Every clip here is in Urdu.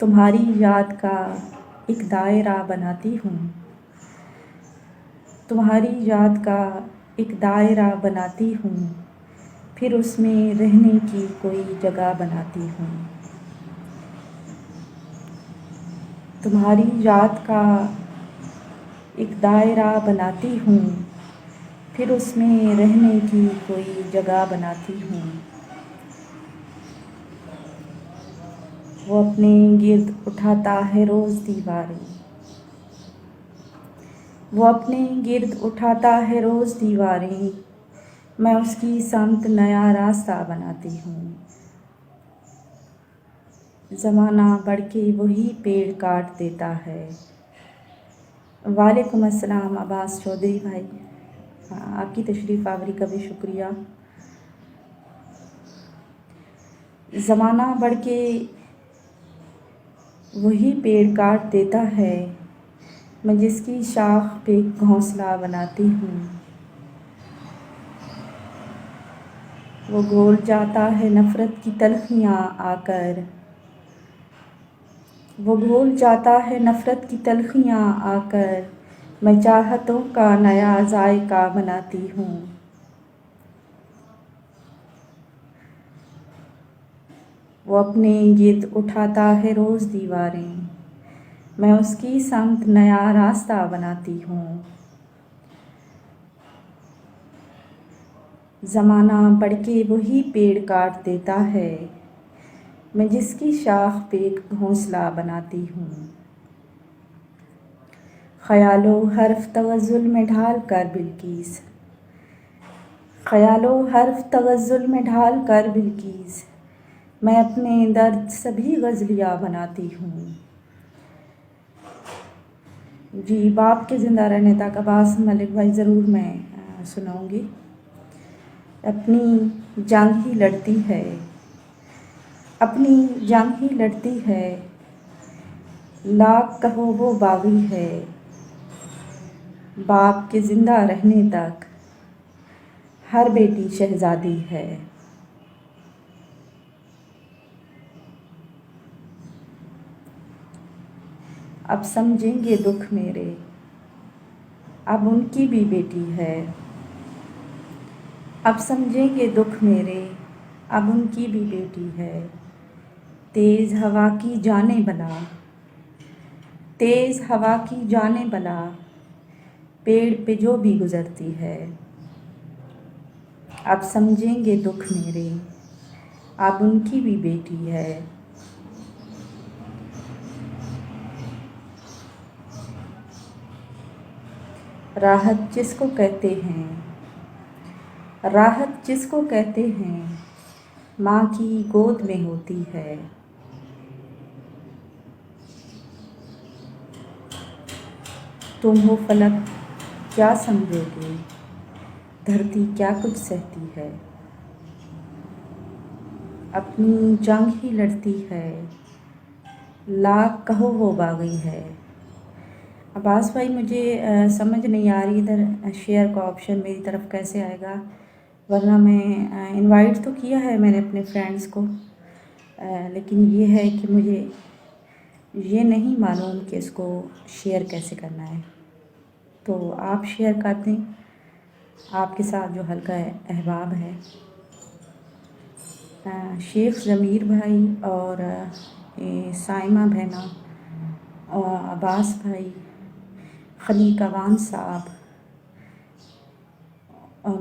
تمہاری یاد کا ایک دائرہ بناتی ہوں، تمہاری یاد کا ایک دائرہ بناتی ہوں، پھر اس میں رہنے کی کوئی جگہ بناتی ہوں۔ تمہاری یاد کا ایک دائرہ بناتی ہوں، پھر اس میں رہنے کی کوئی جگہ بناتی ہوں۔ وہ اپنے گرد اٹھاتا ہے روز دیواریں، وہ اپنے گرد اٹھاتا ہے روز دیواریں، میں اس کی سمت نیا راستہ بناتی ہوں۔ زمانہ بڑھ کے وہی پیڑ کاٹ دیتا ہے۔ وعلیکم السلام عباس چودھری بھائی، آپ کی تشریف آوری کا بھی شکریہ۔ زمانہ بڑھ کے وہی پیڑ کاٹ دیتا ہے، میں جس کی شاخ پہ گھونسلہ بناتی ہوں۔ وہ گھول جاتا ہے نفرت کی تلخیاں آ کر، وہ گھول جاتا ہے نفرت کی تلخیاں آ کر، میں چاہتوں کا نیا ذائقہ بناتی ہوں۔ وہ اپنے گرد اٹھاتا ہے روز دیواریں، میں اس کی سمت نیا راستہ بناتی ہوں۔ زمانہ بڑھ کے وہی پیڑ کاٹ دیتا ہے، میں جس کی شاخ پہ گھونسلہ بناتی ہوں۔ خیال و حرف تغزل میں ڈھال کر بلکیس، خیال و حرف تغزل میں ڈھال کر بلکیس، میں اپنے درد سے بھی غزلیاں بناتی ہوں۔ جی، باپ کے زندہ رہنے تک عباس ملک بھائی ضرور میں سناؤں گی۔ اپنی جنگ ہی لڑتی ہے، اپنی جنگ ہی لڑتی ہے، لاکھ کہو وہ باغی ہے، باپ کے زندہ رہنے تک ہر بیٹی شہزادی ہے۔ اب سمجھیں گے دکھ میرے، اب ان کی بھی بیٹی ہے۔ اب سمجھیں گے دکھ میرے، اب ان کی بھی بیٹی ہے۔ تیز ہوا کی جانے بلا، تیز ہوا کی جانے بلا، پیڑ پہ جو بھی گزرتی ہے۔ اب سمجھیں گے دکھ میرے، اب ان کی بھی بیٹی ہے۔ راحت جس کو کہتے ہیں، راحت جس کو کہتے ہیں، ماں کی گود میں ہوتی ہے۔ تم ہو فلک کیا سمجھو گے، دھرتی کیا کچھ سہتی ہے۔ اپنی جنگ ہی لڑتی ہے، لاکھ کہو وہ باغی ہے۔ عباس بھائی مجھے سمجھ نہیں آ رہی ادھر شیئر کا آپشن میری طرف کیسے آئے گا، ورنہ میں انوائٹ تو کیا ہے میں نے اپنے فرینڈس کو، لیکن یہ ہے کہ مجھے یہ نہیں معلوم کہ اس کو شیئر کیسے کرنا ہے۔ تو آپ شیئر کر دیں، آپ کے ساتھ جو حلقہ احباب ہے، شیخ ضمیر بھائی اور سائمہ بہنا، عباس بھائی، خلیق اوان صاحب،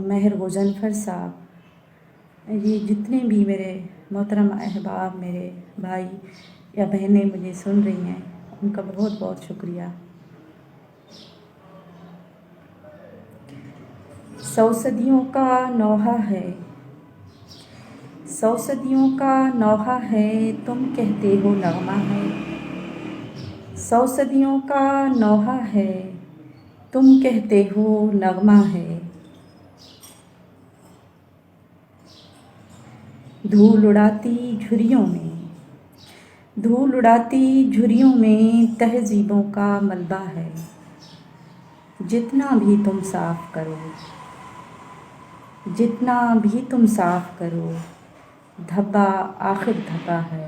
مہر غضنفر صاحب، یہ جتنے بھی میرے محترم احباب، میرے بھائی یا بہنیں مجھے سن رہی ہیں، ان کا بہت بہت شکریہ۔ 100 صدیوں کا نوحہ ہے، 100 صدیوں کا نوحہ ہے، تم کہتے ہو نغمہ ہے۔ 100 صدیوں کا نوحہ ہے، تم کہتے ہو نغمہ ہے۔ دھول اڑاتی جھریوں میں، دھول اڑاتی جھریوں میں تہذیبوں کا ملبہ ہے۔ جتنا بھی تم صاف کرو، جتنا بھی تم صاف کرو، دھبا آخر دھبا ہے۔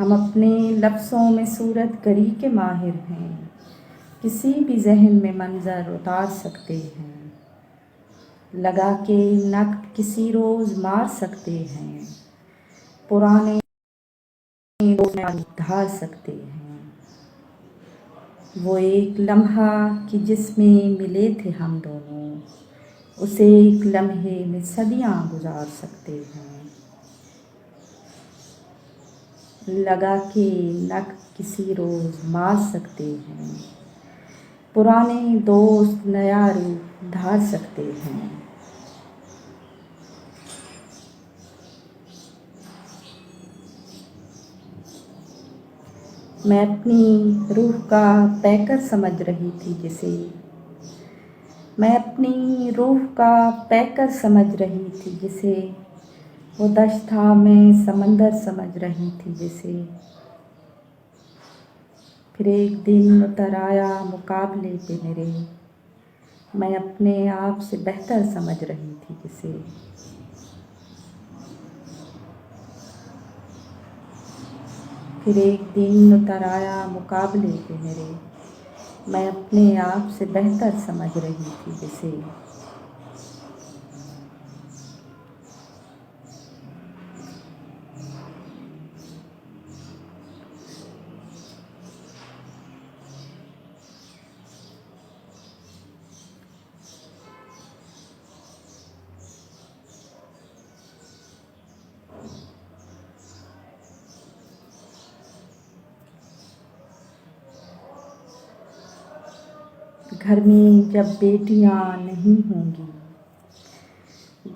ہم اپنے لفظوں میں صورت گری کے ماہر ہیں، کسی بھی ذہن میں منظر اتار سکتے ہیں، لگا کے نقد کسی روز مار سکتے ہیں، پرانے ڈھال سکتے ہیں۔ وہ ایک لمحہ کہ جس میں ملے تھے ہم دونوں، اسے ایک لمحے میں صدیاں گزار سکتے ہیں، لگا کے نقد کسی روز مار سکتے ہیں، پرانے دوست نیا روپ دھار سکتے ہیں۔ میں اپنی روح کا پیکر سمجھ رہی تھی جسے، میں اپنی روح کا پیکر سمجھ رہی تھی جسے، وہ دشت تھا میں سمندر سمجھ رہی تھی جسے، پھر ایک دن اتر آیا مقابلے پہ میرے، میں اپنے آپ سے بہتر سمجھ رہی تھی جسے۔ پھر ایک دن اتر آیا مقابلے پہ میرے، میں اپنے آپ سے بہتر سمجھ رہی تھی جسے۔ گھر میں جب بیٹیاں نہیں ہوں گی،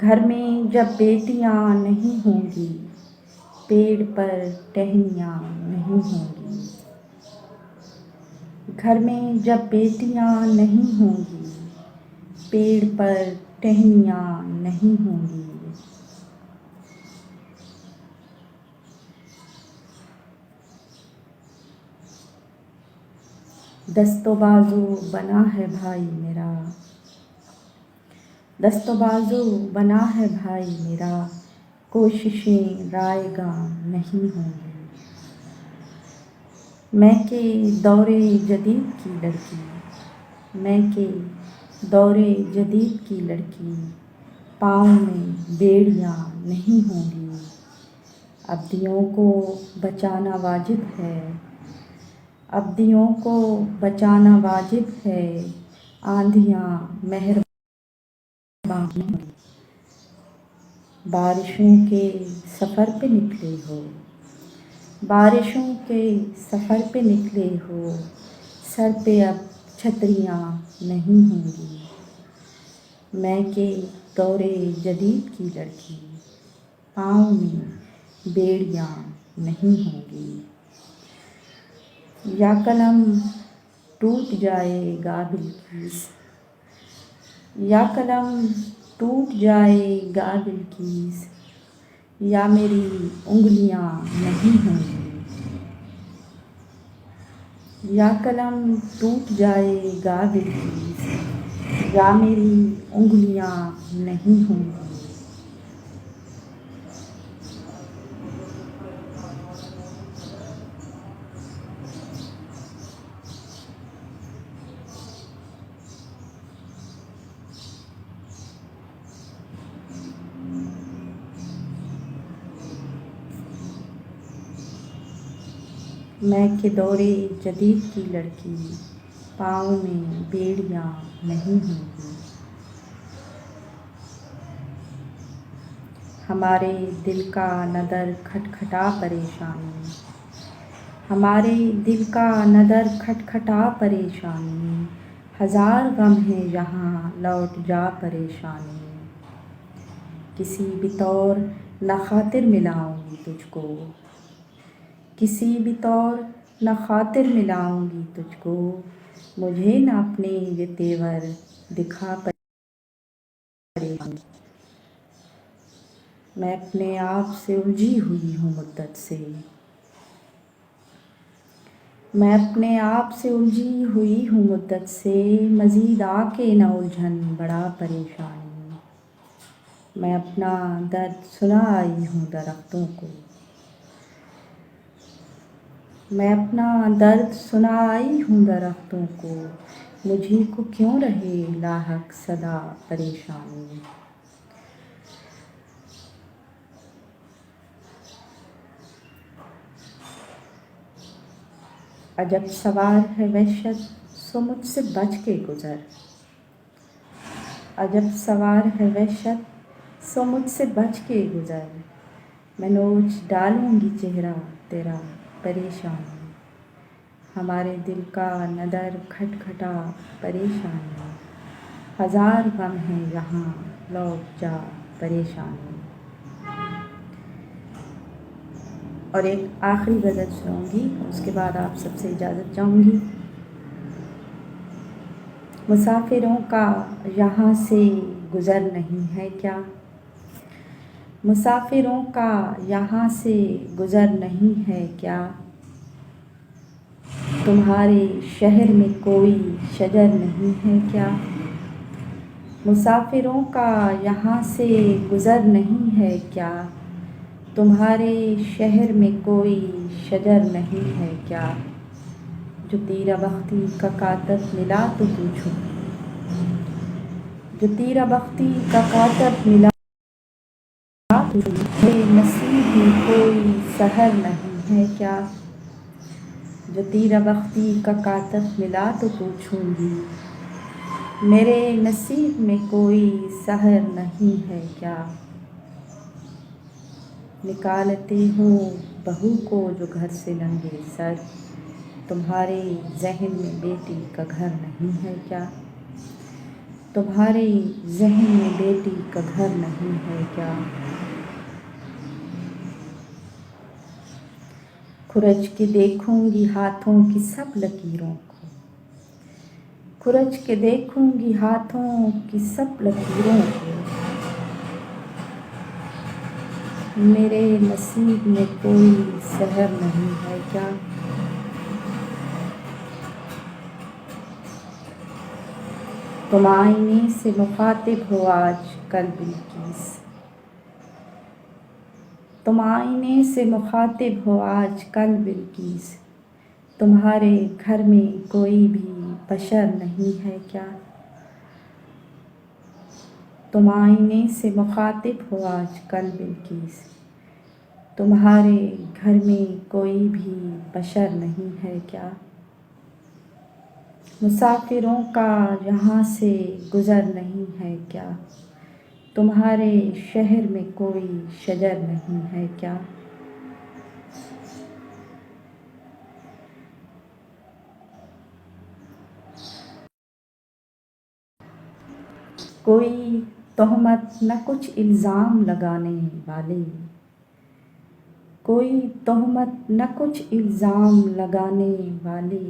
گھر میں جب بیٹیاں نہیں ہوں گی، پیڑ پر ٹہنیاں نہیں ہوں گی۔ گھر میں جب بیٹیاں نہیں ہوں گی، پیڑ پر ٹہنیاں نہیں ہوں گی۔ دست و بازو بنا ہے بھائی میرا، دست و بازو بنا ہے بھائی میرا، کوششیں رائگاں نہیں ہوں گی۔ میں کہ دور جدید کی لڑکی، میں کہ دور جدید کی لڑکی، پاؤں میں بیڑیاں نہیں ہوں گی۔ ابدیوں کو بچانا واجب ہے، ابدیوں کو بچانا واجب ہے، آندھیاں مہرباں نہیں ہوں گی۔ بارشوں کے سفر پہ نکلے ہو، بارشوں کے سفر پہ نکلے ہو، سر پہ اب چھتریاں نہیں ہوں گی۔ میں کہ دور جدید کی لڑکی، پاؤں میں بیڑیاں نہیں ہوں گی۔ یا قلم ٹوٹ جائے گا بلکیس، یا قلم ٹوٹ جائے گا بلکیس، یا میری انگلیاں نہیں ہوں گی۔ یا قلم ٹوٹ جائے گا بلکیس، یا میری انگلیاں نہیں ہوں گی۔ میں کہ دور جدید کی لڑکی، پاؤں میں بیڑیاں نہیں ہوں گی۔ ہمارے دل کا نہ در کھٹکھٹا پریشانی، ہمارے دل کا نہ در کھٹکھٹا پریشانی، ہزار غم ہے یہاں لوٹ جا پریشانی۔ کسی بھی طور نہ خاطر ملاؤں گی تجھ کو، کسی بھی طور نہ خاطر ملاؤں گی تجھ کو، مجھے نہ اپنے یہ تیور دکھا پریشانی۔ میں اپنے آپ سے الجھی ہوئی ہوں مدت سے، میں اپنے آپ سے الجھی ہوئی ہوں مدت سے، مزید آ کے نہ الجھن بڑھا پریشانی۔ میں اپنا درد سنا آئی ہوں درختوں کو، میں اپنا درد سنائی ہوں درختوں کو، مجھے کو کیوں رہے لاحق صدا پریشانی۔ عجب سوار ہے وحشت سو مجھ سے بچ کے گزر، عجب سوار ہے وحشت سو مجھ سے بچ کے گزر، میں نوچ ڈالوں گی چہرہ تیرا پریشانی، ہمارے دل کا ندر کھٹکھٹا پریشانی، ہزار غم ہے یہاں لوٹ جا پریشانی۔ اور ایک آخری غزل سناؤں گی، اس کے بعد آپ سب سے اجازت چاہوں گی۔ مسافروں کا یہاں سے گزر نہیں ہے کیا، مسافروں کا یہاں سے گزر نہیں ہے کیا، تمہارے شہر میں کوئی شجر نہیں ہے کیا، مسافروں کا یہاں سے گزر نہیں ہے کیا، تمہارے شہر میں کوئی شجر نہیں ہے کیا، جو تیرا بختی کا کاتب ملا تو پوچھو، جو تیرا بختی کا کاتب ملا تو میرے نصیب میں کوئی سحر نہیں ہے کیا، جو تیرا بختی کا کاتب ملا تو پوچھوں گی، میرے نصیب میں کوئی سحر نہیں ہے کیا، نکالتے ہو بہو کو جو گھر سے ننگے سر، تمہارے ذہن میں بیٹی کا گھر نہیں ہے کیا، تمہارے ذہن میں بیٹی کا گھر نہیں ہے کیا، کھرچ کے دیکھوں گی ہاتھوں کی سب لکیروں کو، کھرچ کے دیکھوں گی ہاتھوں کی سب لکیروں کو، میرے نصیب میں کوئی سحر نہیں ہے کیا، تم آئینے سے مخاطب ہو آج کل بلقیس، تم آئینے سے مخاطب ہو آج کل بلقیس، تمہارے گھر میں کوئی بھی بشر نہیں ہے کیا، تم آئینے سے مخاطب ہو آج کل بلقیس، تمہارے گھر میں کوئی بھی بشر نہیں ہے کیا، مسافروں کا یہاں سے گزر نہیں ہے کیا، تمہارے شہر میں کوئی شجر نہیں ہے کیا، کوئی تہمت نہ کچھ الزام لگانے والے، کوئی تہمت نہ کچھ الزام لگانے والے،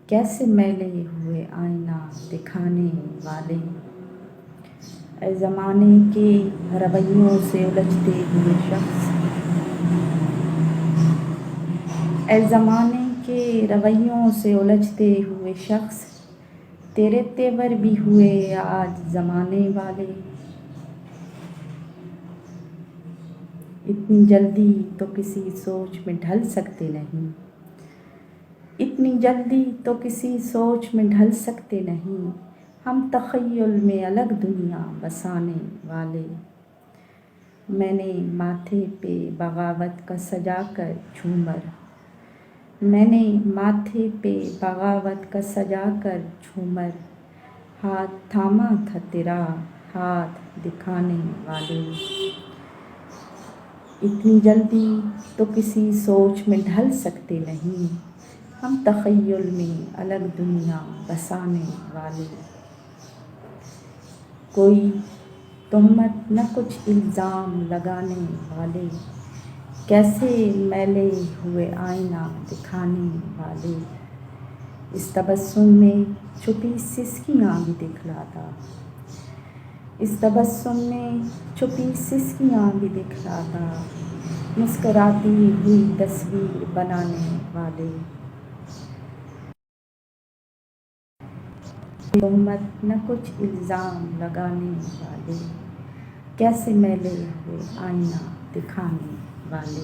کیسے میلے ہوئے آئینہ دکھانے والے، اے زمانے کے رویوں سے الجھتے ہوئے شخص، اے زمانے کے رویوں سے الجھتے ہوئے شخص، تیرے تیور بھی ہوئے آج زمانے والے، اتنی جلدی تو کسی سوچ میں ڈھل سکتے نہیں، اتنی جلدی تو کسی سوچ میں ڈھل سکتے نہیں، ہم تخیل میں الگ دنیا بسانے والے، میں نے ماتھے پہ بغاوت کا سجا کر جھومر، میں نے ماتھے پہ بغاوت کا سجا کر جھومر، ہاتھ تھاما تھا تیرا ہاتھ دکھانے والے، اتنی جلدی تو کسی سوچ میں ڈھل سکتے نہیں، ہم تخیل میں الگ دنیا بسانے والے، کوئی تہمت نہ کچھ الزام لگانے والے، کیسے میلے ہوئے آئینہ دکھانے والے، اس تبسم میں چھپی سسکیاں بھی دکھلاتا، اس تبسم میں چھپی سسکیاں بھی دکھلاتا، مسکراتی ہوئی تصویر بنانے والے، تہمت نہ کچھ الزام لگانے والے، کیسے میلے ہوئے آئینہ دکھانے والے۔